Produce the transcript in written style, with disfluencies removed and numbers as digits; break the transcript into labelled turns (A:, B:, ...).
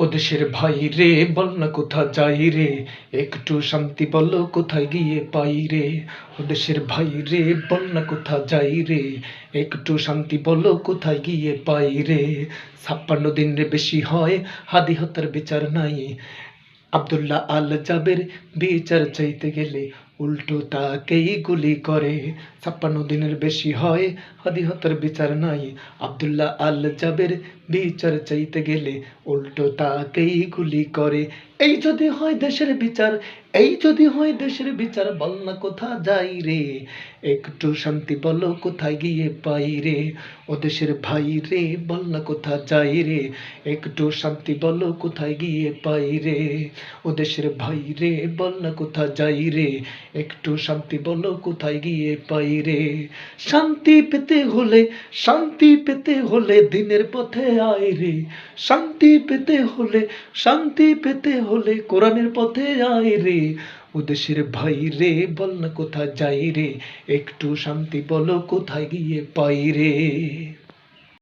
A: ও দেশের ভাই রে, বল না কোথা যাই রে, একটু শান্তি বলো কোথায় গিয়ে পাই রে। ও দেশের ভাই রে, বল না কোথা যাই রে, একটু শান্তি বলো কোথায় গিয়ে পাই রে। ৫৬ দিন রে বেশি হয়, হাদি হত্যার বিচার নাই। আব্দুল্লাহ আল জাবের বিচার চাইতে গেলে উল্টো তাকেই গুলি করে। ৫৬ দিনের বেশি হয়, হাদি হত্যার বিচার নাই। আব্দুল্লাহ আল জাবের বিচার চাইতে গেলে উল্টো তাকেই গুলি করে। এই যদি হয় দেশের বিচার, এই যদি হয় দেশের বিচার, বল না কোথা যাই রে, একটু শান্তি বলো কোথায় গিয়ে পাই রে। ও দেশের ভাই রে, বল না কোথা যাই রে, একটু শান্তি বলো কোথায় গিয়ে পাই রে। ও দেশের ভাই রে, বল না কোথা যাই রে, একটু শান্তি বলো কোথায় গিয়ে পাই রে। শান্তি পেতে হলে, শান্তি পেতে হলে দিনের পথে আয় রে। শান্তি পেতে হলে, শান্তি পেতে হলে কোরআনের পথে আয় রে। ও দেশের ভাই রে, বল না কোথা যাই রে, একটু শান্তি বলো কোথায় গিয়ে পাই রে।